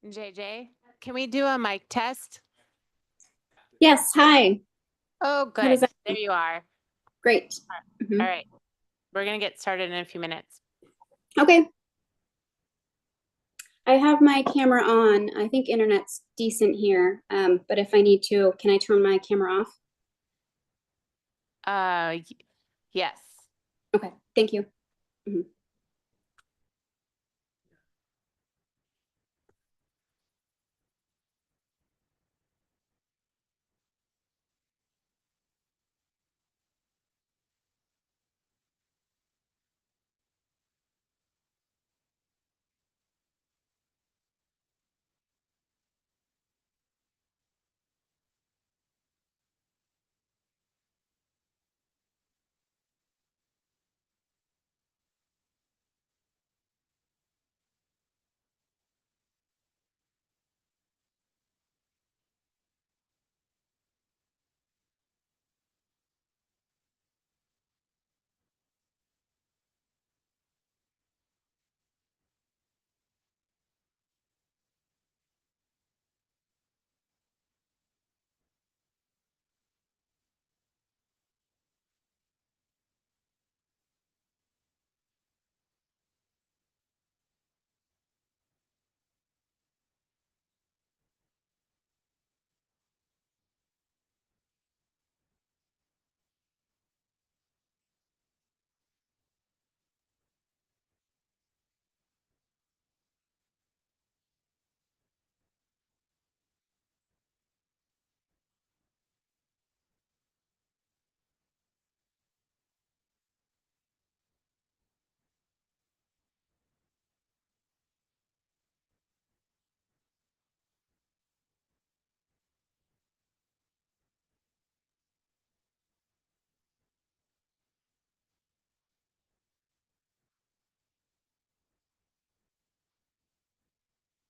JJ, can we do a mic test? Yes, hi. Oh, How does good. that? There you are. Great. All Mhm. right. We're going to get started in a few minutes. Okay. I have my camera on. I think internet's decent here, but if I need to, can I turn my camera off? Yes. Okay, thank you. Mhm.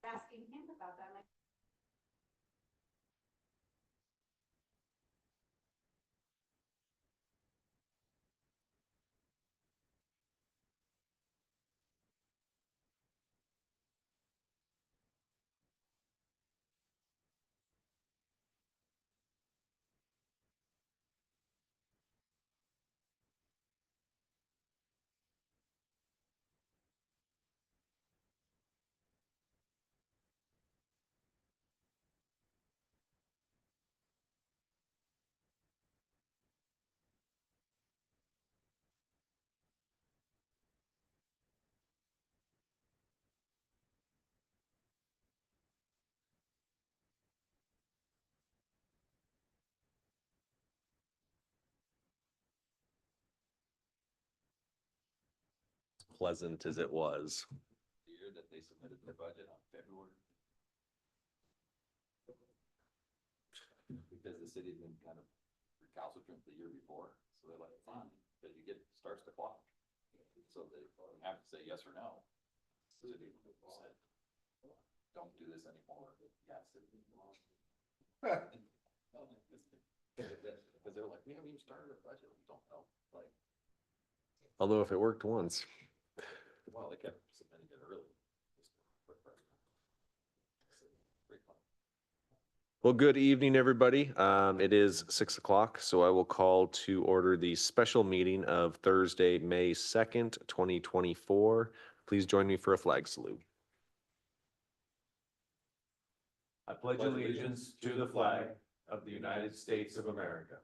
Asking him about that. Pleasant as it was. The year that they submitted their budget on February. Because the city's been kind of recalcitrant the year before, so they're like, fine, but you get, starts the clock. So they have to say yes or no. The city said, don't do this anymore. Yes. Because they're like, we haven't even started our budget, we don't know, like. Although if it worked once. Well, they kept submitting it early. Well, good evening, everybody. It is 6 o'clock, so I will call to order the special meeting of Thursday, May 2nd, 2024. Please join me for a flag salute. I pledge allegiance to the flag of the United States of America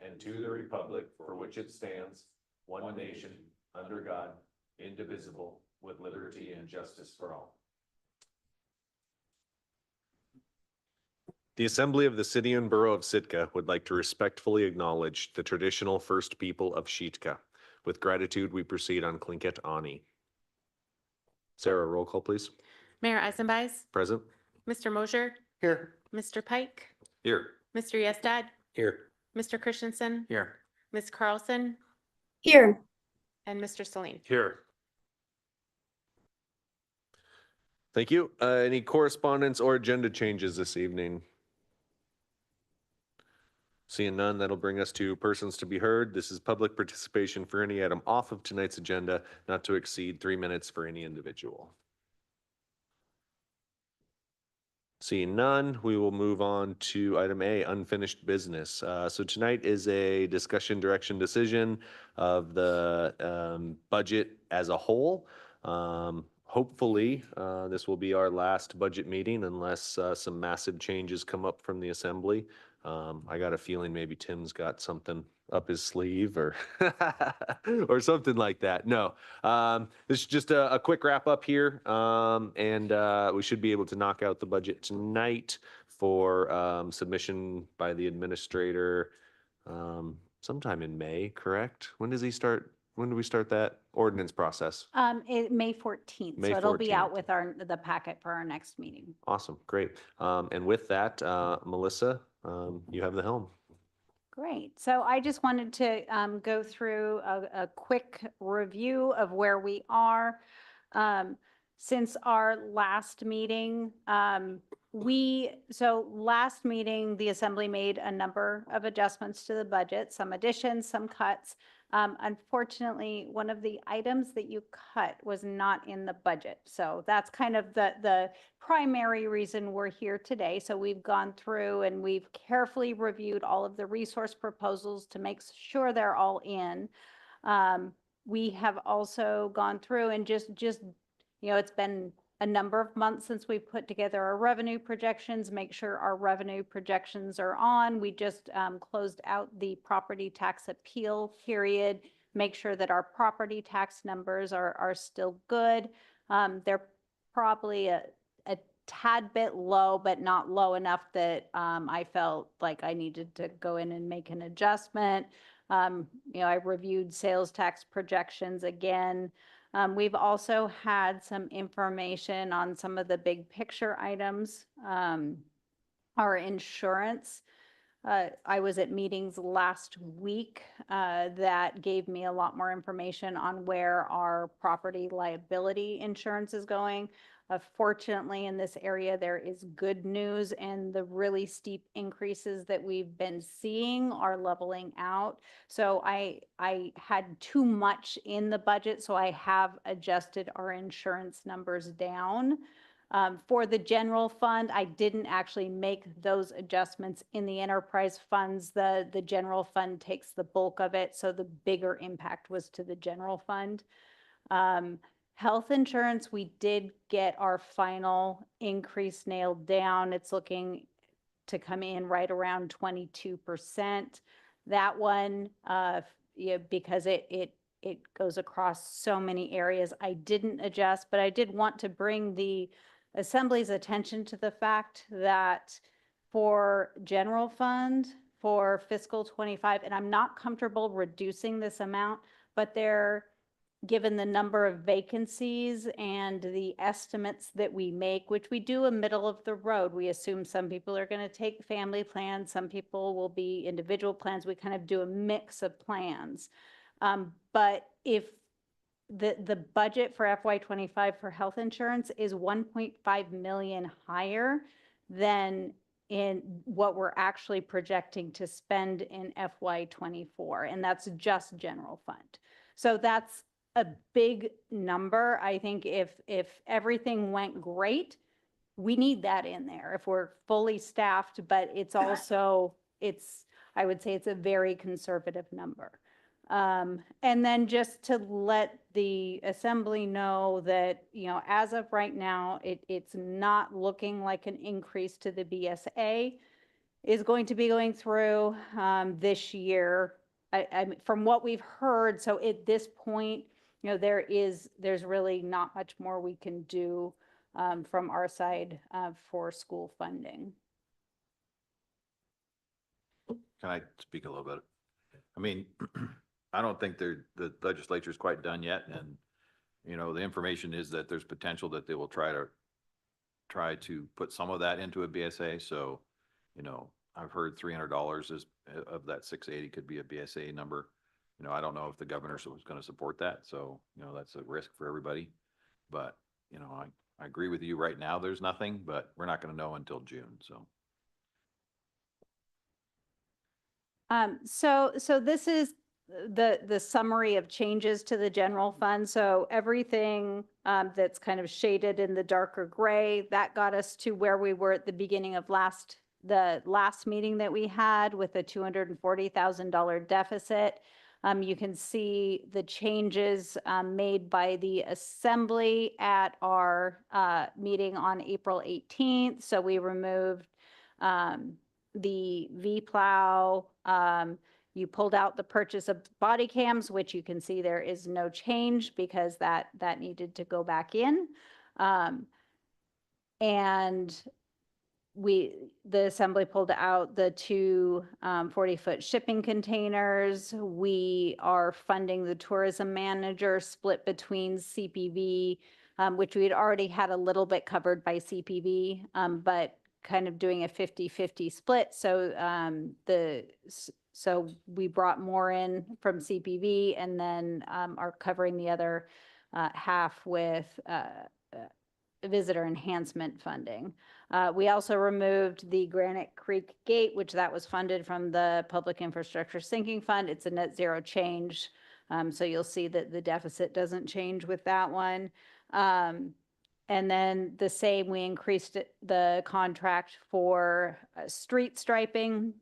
and to the republic for which it stands, one nation, under God, indivisible, with liberty and justice for all. The Assembly of the City and Borough of Sitka would like to respectfully acknowledge the traditional first people of Sitka. With gratitude, we proceed on Tlingit Ani. Sarah, roll call, please. Mayor Eisenbeis, Present. Mr. Mosher, Here. Mr. Pike, Here. Mr. Yestad, Here. Mr. Christensen, Here. Ms. Carlson, Here. and Mr. Celine. Here. Thank you. Any correspondence or agenda changes this evening? Seeing none, that'll bring us to persons to be heard. This is public participation for any item off of tonight's agenda, not to exceed 3 minutes for any individual. Seeing none, we will move on to item A, unfinished business. So tonight is a discussion direction decision of the budget as a whole. Hopefully, this will be our last budget meeting unless some massive changes come up from the assembly. I got a feeling maybe Tim's got something up his sleeve or or something like that. No, this is just a quick wrap up here, and we should be able to knock out the budget tonight for submission by the administrator sometime in May. Correct? When does he start? When do we start that ordinance process? May 14th, May so it'll be out 14th. with the packet for our next meeting. Awesome, great. And with that, Melissa, you have the helm. Great. So I just wanted to go through a quick review of where we are. Since our last meeting, last meeting, the assembly made a number of adjustments to the budget, some additions, some cuts. Unfortunately, one of the items that you cut was not in the budget. So that's kind of the primary reason we're here today. So we've gone through and we've carefully reviewed all of the resource proposals to make sure they're all in. We have also gone through and just, it's been a number of months since we put together our revenue projections, make sure our revenue projections are on. We just closed out the property tax appeal period, make sure that our property tax numbers are still good. They're probably a tad bit low, but not low enough that I felt like I needed to go in and make an adjustment. I reviewed sales tax projections again. We've also had some information on some of the big picture items. Our insurance, I was at meetings last week that gave me a lot more information on where our property liability insurance is going. Fortunately, in this area, there is good news, and the really steep increases that we've been seeing are leveling out. So I had too much in the budget, so I have adjusted our insurance numbers down. For the general fund, I didn't actually make those adjustments in the enterprise funds. The general fund takes the bulk of it, so the bigger impact was to the general fund. Health insurance, we did get our final increase nailed down. It's looking to come in right around 22%. That one, because it goes across so many areas, I didn't adjust, but I did want to bring the Assembly's attention to the fact that for general fund for fiscal 25, and I'm not comfortable reducing this amount, but given the number of vacancies and the estimates that we make, which we do a middle of the road, we assume some people are going to take family plans, some people will be individual plans. We kind of do a mix of plans. But if the budget for FY25 for health insurance is 1.5 million higher than in what we're actually projecting to spend in FY24, and that's just general fund. So that's a big number. I think if everything went great, we need that in there if we're fully staffed, but it's also, I would say it's a very conservative number. And then just to let the assembly know that, as of right now, it's not looking like an increase to the BSA is going to be going through this year. From what we've heard, so at this point, there's really not much more we can do from our side for school funding. Can I speak a little bit? I mean, I don't think the legislature is quite done yet. And, the information is that there's potential that they will try to put some of that into a BSA. So, I've heard $300 of that 680 could be a BSA number. I don't know if the governor was going to support that. So, that's a risk for everybody. But, I agree with you right now. There's nothing, but we're not going to know until June. So. So this is the summary of changes to the general fund. So everything that's kind of shaded in the darker gray, that got us to where we were at the beginning of the last meeting that we had with a $240,000 deficit. You can see the changes made by the assembly at our meeting on April 18th. So we removed the V-plow. You pulled out the purchase of body cams, which you can see there is no change because that needed to go back in. And the assembly pulled out the two 40-foot shipping containers. We are funding the tourism manager split between CPV, which we had already had a little bit covered by CPV, but kind of doing a 50-50 split. So we brought more in from CPV and then are covering the other half with visitor enhancement funding. We also removed the Granite Creek Gate, which that was funded from the Public Infrastructure Sinking Fund. It's a net zero change. So you'll see that the deficit doesn't change with that one. And then the same, we increased the contract for street striping,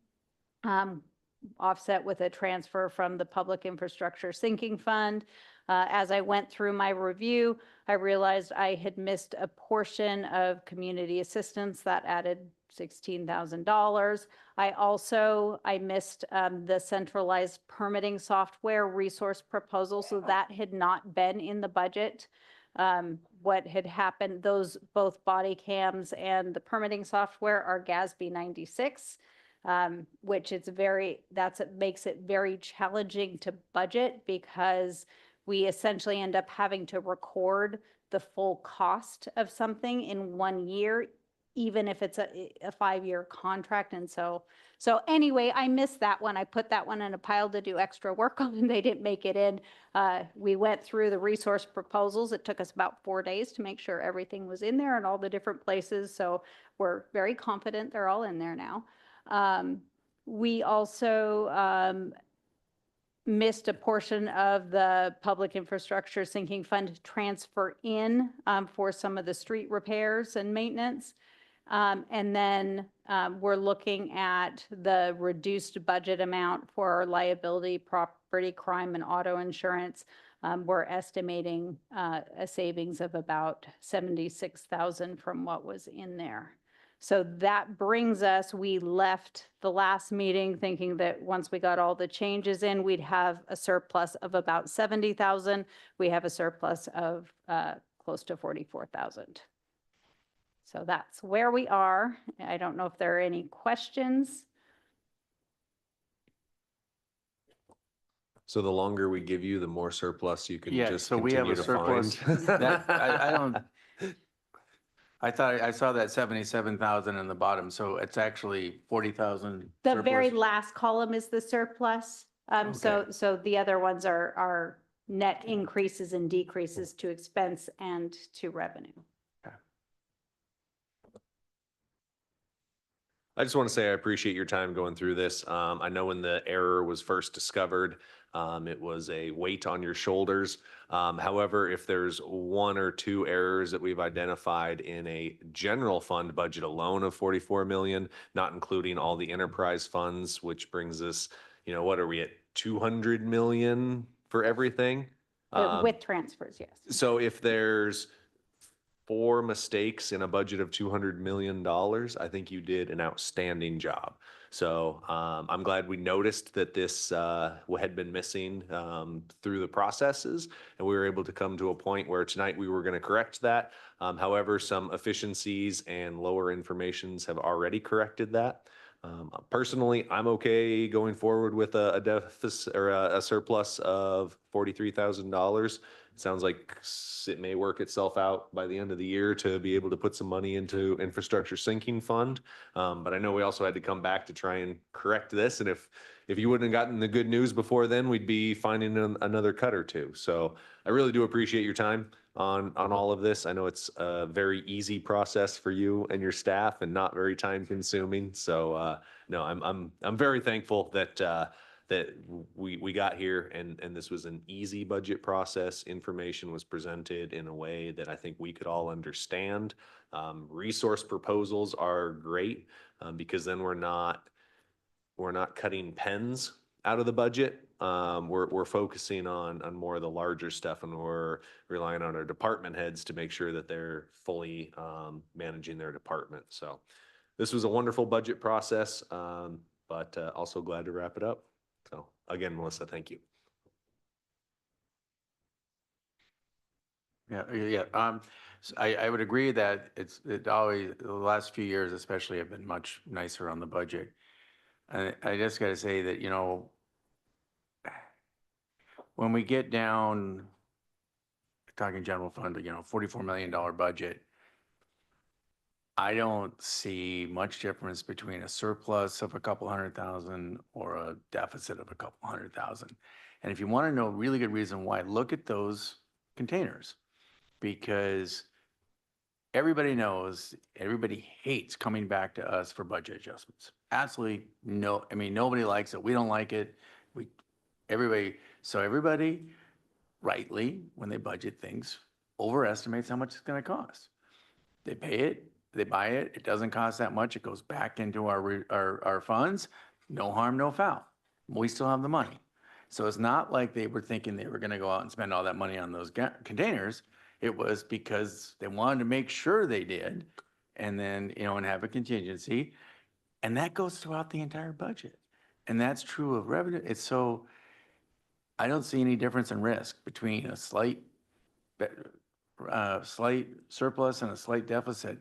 offset with a transfer from the Public Infrastructure Sinking Fund. As I went through my review, I realized I had missed a portion of community assistance that added $16,000. I missed the centralized permitting software resource proposal, so that had not been in the budget. What had happened, those both body cams and the permitting software are GASB 96. Which makes it very challenging to budget because we essentially end up having to record the full cost of something in 1 year, even if it's a 5-year contract. And so anyway, I missed that one. I put that one in a pile to do extra work on and they didn't make it in. We went through the resource proposals. It took us about 4 days to make sure everything was in there in all the different places. So we're very confident they're all in there now. We also missed a portion of the Public Infrastructure Sinking Fund transfer in for some of the street repairs and maintenance. And then we're looking at the reduced budget amount for our liability, property, crime, and auto insurance. We're estimating a savings of about $76,000 from what was in there. So that brings us, we left the last meeting thinking that once we got all the changes in, we'd have a surplus of about 70,000. We have a surplus of close to 44,000. So that's where we are. I don't know if there are any questions. So the longer we give you, the more surplus you can Yeah, just so we have continue a to surplus. find. That, I don't, I thought I saw that 77,000 in the bottom, so it's actually 40,000. The very surplus. last column is the surplus. So the other ones are net increases and decreases to expense and to revenue. I just want to say I appreciate your time going through this. I know when the error was first discovered, it was a weight on your shoulders. However, if there's 1 or 2 errors that we've identified in a general fund budget alone of 44 million, not including all the enterprise funds, which brings us, what are we at, 200 million for everything? With transfers, yes. So if there's 4 mistakes in a budget of $200 million, I think you did an outstanding job. So I'm glad we noticed that this had been missing through the processes, and we were able to come to a point where tonight we were going to correct that. However, some efficiencies and lower informations have already corrected that. Personally, I'm okay going forward with a deficit or a surplus of $43,000. Sounds like it may work itself out by the end of the year to be able to put some money into infrastructure sinking fund. But I know we also had to come back to try and correct this. And if you wouldn't have gotten the good news before then, we'd be finding another cut or two. So I really do appreciate your time on all of this. I know it's a very easy process for you and your staff and not very time consuming. So no, I'm very thankful that that we got here and this was an easy budget process. Information was presented in a way that I think we could all understand. Resource proposals are great, because then we're not cutting pens out of the budget. We're focusing on more of the larger stuff, and we're relying on our department heads to make sure that they're fully managing their department. So this was a wonderful budget process, but also glad to wrap it up. So again, Melissa, thank you. Yeah. I would agree that it always, the last few years especially have been much nicer on the budget. I just gotta say that, you know, when we get down, talking general fund, you know, $44 million budget, I don't see much difference between a surplus of a couple $100,000 or a deficit of a couple $100,000. And if you want to know a really good reason why, look at those containers, because everybody knows, everybody hates coming back to us for budget adjustments. Absolutely no, I mean, nobody likes it. We don't like it. Everybody rightly, when they budget things, overestimates how much it's going to cost. They pay it, they buy it, it doesn't cost that much, it goes back into our funds, no harm, no foul. We still have the money. So it's not like they were thinking they were gonna go out and spend all that money on those containers. It was because they wanted to make sure they did, and then, you know, and have a contingency. And that goes throughout the entire budget. And that's true of revenue. It's so, I don't see any difference in risk between a slight surplus and a slight deficit.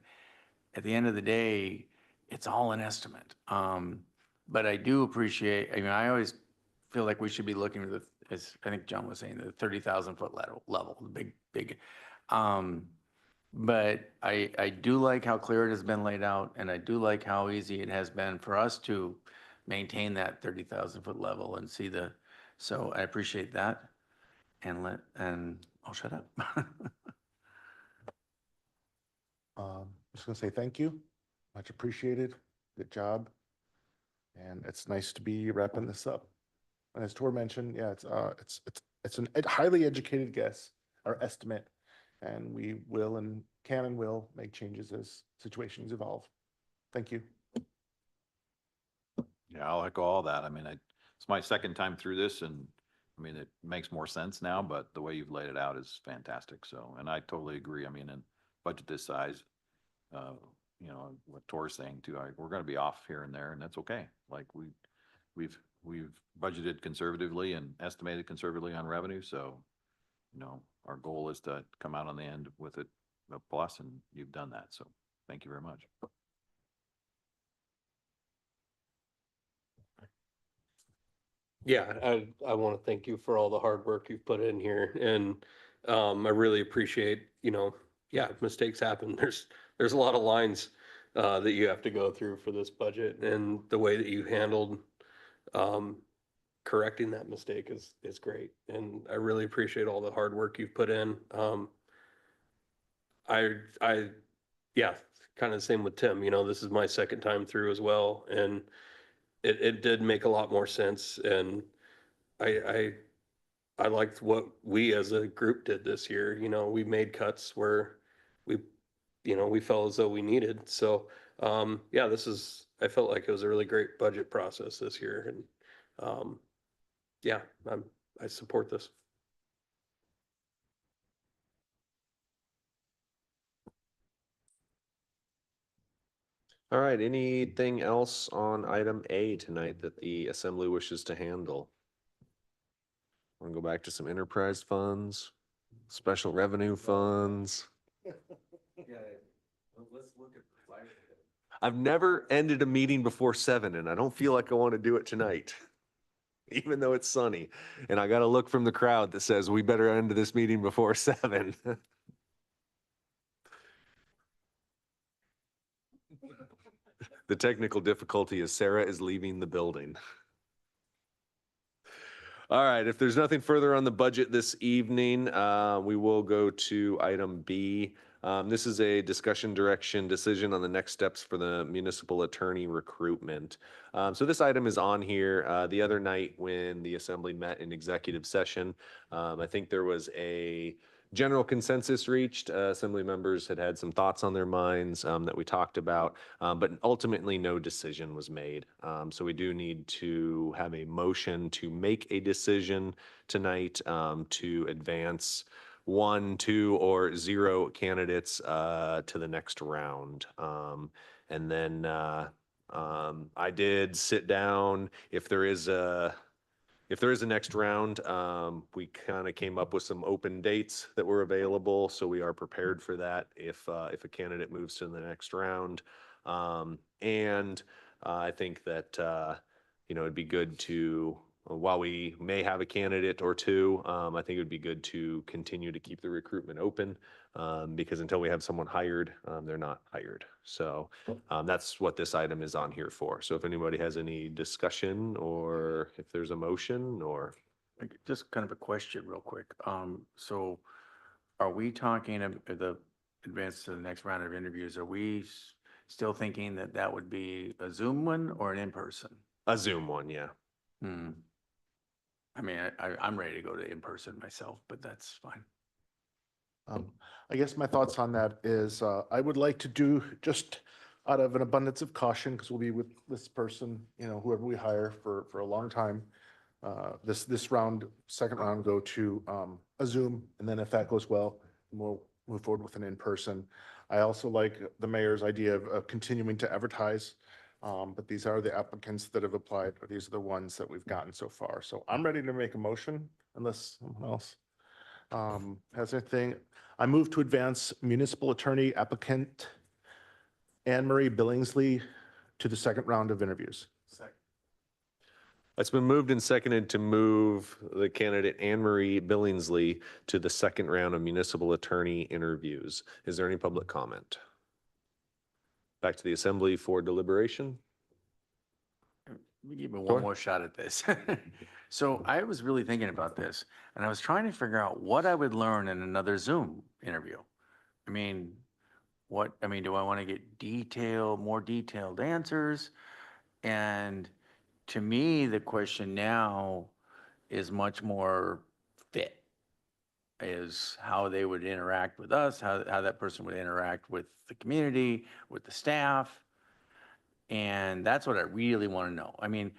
At the end of the day, it's all an estimate. But I do appreciate, I mean, I always feel like we should be looking at as I think John was saying, the 30,000 foot level, the big. But I do like how clear it has been laid out, and I do like how easy it has been for us to maintain that 30,000 foot level and see so I appreciate that. And I'll shut up. Just gonna say thank you, much appreciated, good job. And it's nice to be wrapping this up. And as Tor mentioned, yeah, it's a highly educated guess, our estimate, and we will and can and will make changes as situations evolve. Thank you. Yeah, I'll echo all that. I mean, it's my second time through this, and I mean, it makes more sense now, but the way you've laid it out is fantastic. So, and I totally agree. I mean, in budget this size, you know, what Tor's saying too, we're going to be off here and there, and that's okay. Like we've budgeted conservatively and estimated conservatively on revenue. So, you know, our goal is to come out on the end with a plus, and you've done that. So thank you very much. Yeah, I want to thank you for all the hard work you've put in here, and I really appreciate, you know, yeah, mistakes happen. There's a lot of lines that you have to go through for this budget, and the way that you handled correcting that mistake is great, and I really appreciate all the hard work you've put in. Yeah, kind of the same with Tim. You know, this is my second time through as well, and it did make a lot more sense, and I liked what we as a group did this year. You know, we made cuts where we felt as though we needed. So yeah, I felt like it was a really great budget process this year, and yeah, I support this. All right, anything else on item A tonight that the assembly wishes to handle? Want to go back to some enterprise funds, special revenue funds? I've never ended a meeting before 7, and I don't feel like I want to do it tonight, even though it's sunny. And I got a look from the crowd that says we better end this meeting before 7. The technical difficulty is Sarah is leaving the building. All right, if there's nothing further on the budget this evening, we will go to item B. This is a discussion direction decision on the next steps for the municipal attorney recruitment. So this item is on here. The other night when the assembly met in executive session, I think there was a general consensus reached. Assembly members had some thoughts on their minds that we talked about, but ultimately no decision was made. So we do need to have a motion to make a decision tonight to advance 1, 2, or 0 candidates to the next round. And then I did sit down. If there is a next round, we kind of came up with some open dates that were available, so we are prepared for that if a candidate moves to the next round. And I think that it'd be good to, while we may have a candidate or two, I think it would be good to continue to keep the recruitment open, because until we have someone hired, they're not hired. So that's what this item is on here for. So if anybody has any discussion or if there's a motion or. Just kind of a question real quick. So are we talking of the advance to the next round of interviews? Are we still thinking that that would be a Zoom one or an in-person? A Zoom one, yeah. Hmm. I mean, I'm ready to go to in-person myself, but that's fine. I guess my thoughts on that is, I would like to do, just out of an abundance of caution, because we'll be with this person, whoever we hire for a long time. This round, second round, go to a Zoom, and then if that goes well, we'll move forward with an in-person. I also like the mayor's idea of continuing to advertise, but these are the applicants that have applied, or these are the ones that we've gotten so far. So I'm ready to make a motion unless someone else has anything. I move to advance municipal attorney applicant Anne Marie Billingsley to the second round of interviews. It's been moved and seconded to move the candidate Anne Marie Billingsley to the second round of municipal attorney interviews. Is there any public comment? Back to the assembly for deliberation. Let me give me Sure. one more shot at this. So I was really thinking about this, and I was trying to figure out what I would learn in another Zoom interview. I mean, do I want to get more detailed answers? And to me, the question now is much more fit, is how they would interact with us, how that person would interact with the community, with the staff. And that's what I really want to know. I mean,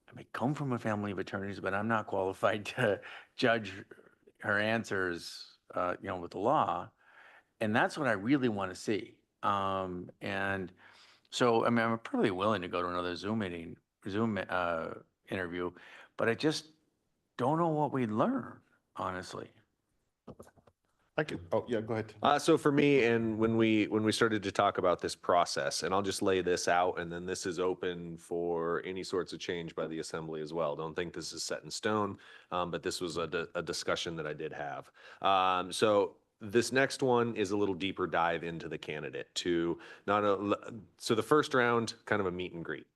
I may come from a family of attorneys, but I'm not qualified to judge her answers, with the law. And that's what I really want to see. And so, I mean, I'm perfectly willing to go to another Zoom interview, but I just don't know what we'd learn, honestly. Oh, yeah, go ahead. So for me, and when we started to talk about this process, and I'll just lay this out, and then this is open for any sorts of change by the assembly as well. Don't think this is set in stone, but this was a discussion that I did have. So this next one is a little deeper dive into the candidate so the first round, kind of a meet and greet.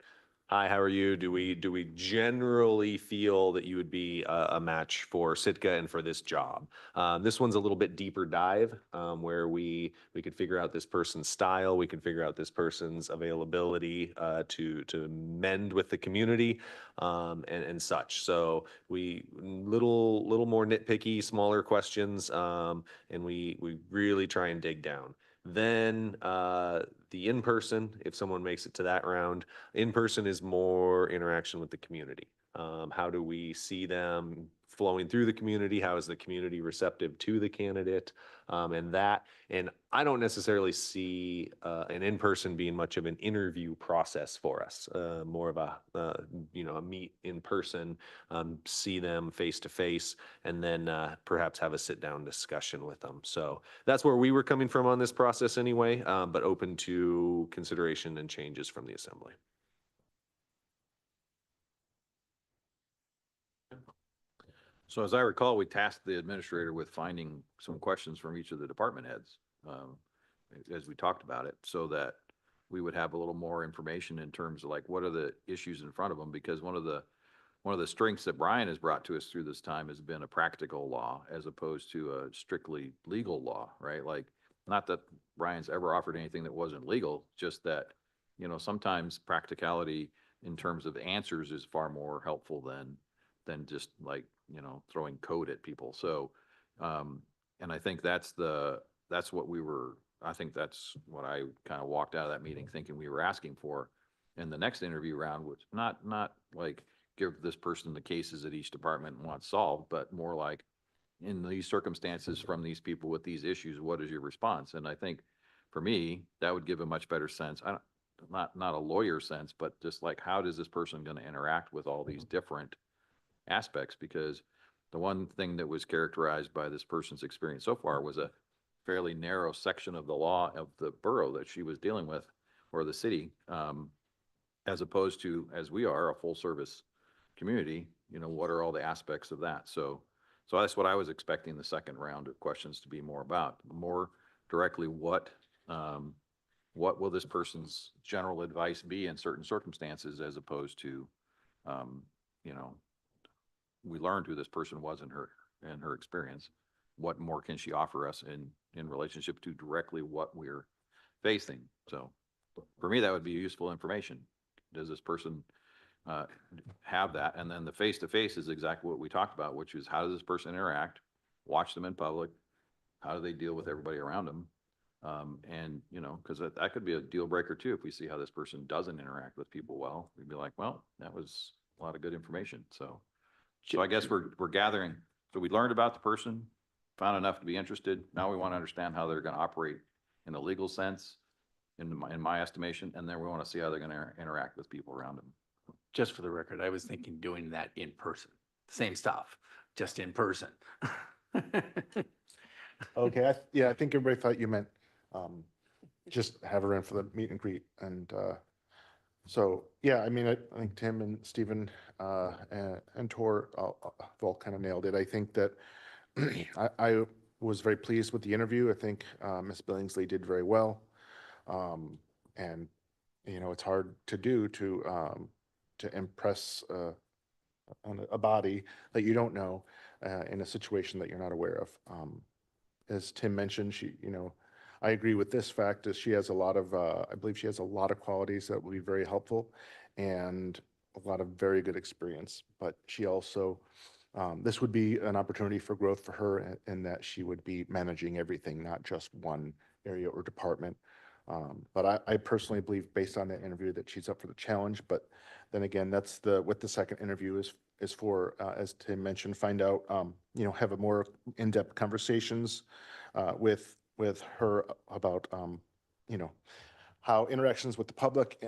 Hi, how are you? Do we generally feel that you would be a match for Sitka and for this job? This one's a little bit deeper dive, where we could figure out this person's style, we can figure out this person's availability to mend with the community, and such. So we little more nitpicky, smaller questions, and we really try and dig down. Then the in-person, if someone makes it to that round, in-person is more interaction with the community. How do we see them flowing through the community? How is the community receptive to the candidate? And I don't necessarily see an in-person being much of an interview process for us. More of a meet in person, see them face to face, and then perhaps have a sit-down discussion with them. So that's where we were coming from on this process anyway, but open to consideration and changes from the assembly. So as I recall, we tasked the administrator with finding some questions from each of the department heads, as we talked about it, so that we would have a little more information in terms of like, what are the issues in front of them? Because one of the strengths that Brian has brought to us through this time has been a practical law as opposed to a strictly legal law, right? Like, not that Brian's ever offered anything that wasn't legal, just that, you know, sometimes practicality in terms of answers is far more helpful than just like, you know, throwing code at people. So, and I think that's what I think that's what I kind of walked out of that meeting thinking we were asking for. And the next interview round was not like give this person the cases that each department wants solved, but more like, in these circumstances from these people with these issues, what is your response? And I think for me, that would give a much better sense. Not a lawyer sense, but just like, how does this person going to interact with all these different aspects? Because the one thing that was characterized by this person's experience so far was a fairly narrow section of the law of the borough that she was dealing with, or the city, as opposed to, as we are, a full service community, you know, what are all the aspects of that? So that's what I was expecting the second round of questions to be more about. More directly, what will this person's general advice be in certain circumstances, as opposed to, you know, we learned who this person was in her experience. What more can she offer us in relationship to directly what we're facing? So for me, that would be useful information. Does this person have that? And then the face-to-face is exactly what we talked about, which is, how does this person interact? Watch them in public. How do they deal with everybody around them? And, you know, because that could be a deal breaker too. If we see how this person doesn't interact with people well, we'd be like, well, that was a lot of good information. So I guess we're gathering. So we learned about the person, found enough to be interested. Now we want to understand how they're going to operate in a legal sense, in my estimation, and then we want to see how they're going to interact with people around them. Just for the record, I was thinking doing that in person, same stuff, just in person. Okay, yeah, I think everybody thought you meant just have her in for the meet and greet. And so, yeah, I mean, I think Tim and Stephen and Tor have all kind of nailed it. I think that I was very pleased with the interview. I think Ms. Billingsley did very well. And, you know, it's hard to do to impress a body that you don't know in a situation that you're not aware of. As Tim mentioned, you know, I agree with this fact is she has a lot of, I believe she has a lot of qualities that will be very helpful and a lot of very good experience. But she also, this would be an opportunity for growth for her in that she would be managing everything, not just one area or department. But I personally believe, based on that interview, that she's up for the challenge. But then again, that's what the second interview is for, as Tim mentioned, find out, you know, have a more in-depth conversations with her about, you know, how interactions with the public,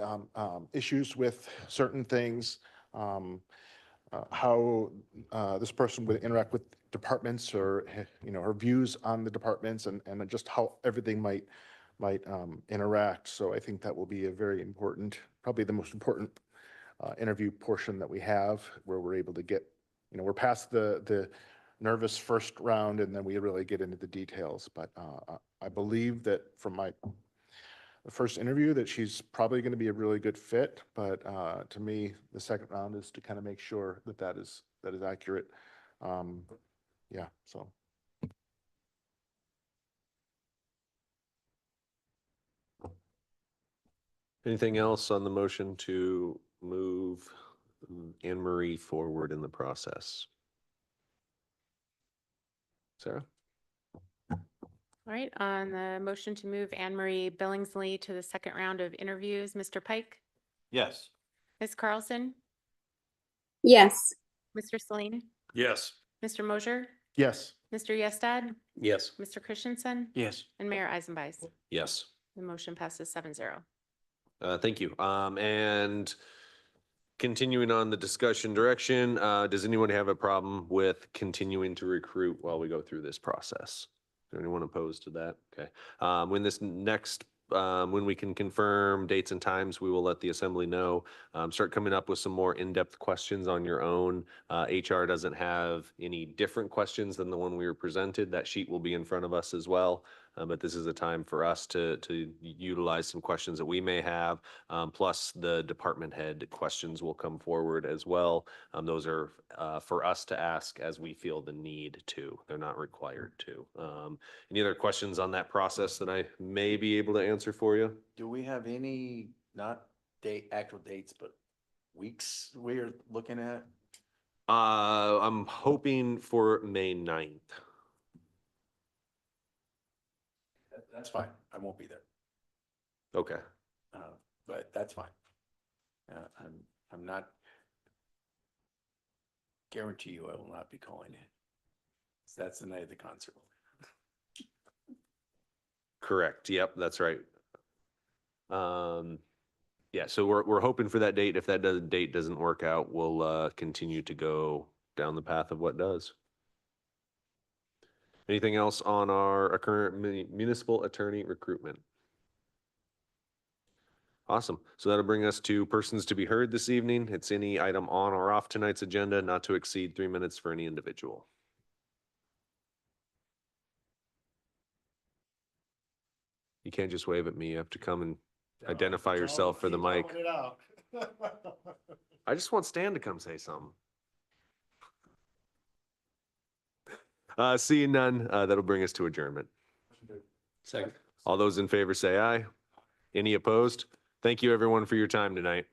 issues with certain things, how this person would interact with departments, or, you know, her views on the departments, and just how everything might interact. So I think that will be a very important, probably the most important interview portion that we have, where we're able to get, you know, we're past the nervous first round, and then we really get into the details. But I believe that from the first interview that she's probably going to be a really good fit. But to me, the second round is to kind of make sure that is accurate. Yeah, so. Anything else on the motion to move Anne Marie forward in the process? Sarah? All right, on the motion to move Anne Marie Billingsley to the second round of interviews, Mr. Pike, Yes. Ms. Carlson, Yes. Mr. Celine, Yes. Mr. Mosher, Yes. Mr. Yestad, Yes. Mr. Christensen, Yes. and Mayor Eisenbeis. Yes. The motion passes 7-0. Thank you. And continuing on the discussion direction, does anyone have a problem with continuing to recruit while we go through this process? Is there anyone opposed to that? Okay. When we can confirm dates and times, we will let the assembly know. Start coming up with some more in-depth questions on your own. HR doesn't have any different questions than the one we were presented. That sheet will be in front of us as well. But this is a time for us to utilize some questions that we may have. Plus the department head questions will come forward as well. Those are for us to ask as we feel the need to. They're not required to. Any other questions on that process that I may be able to answer for you? Do we have any, not actual dates, but weeks we're looking at? I'm hoping for May 9th. That's fine. I won't be there, Okay. but that's fine. I'm not guarantee you I will not be calling in. That's the night of the concert. Correct. Yep, that's right. Yeah, so we're hoping for that date. If that date doesn't work out, we'll continue to go down the path of what does. Anything else on our current municipal attorney recruitment? Awesome. So that'll bring us to persons to be heard this evening. It's any item on or off tonight's agenda, not to exceed 3 minutes for any individual. You can't just wave at me. You have to come and identify yourself for the mic. I just want Stan to come say something. Seeing none, that'll bring us to adjournment. Second. All those in favor say aye. Any opposed? Thank you, everyone, for your time tonight.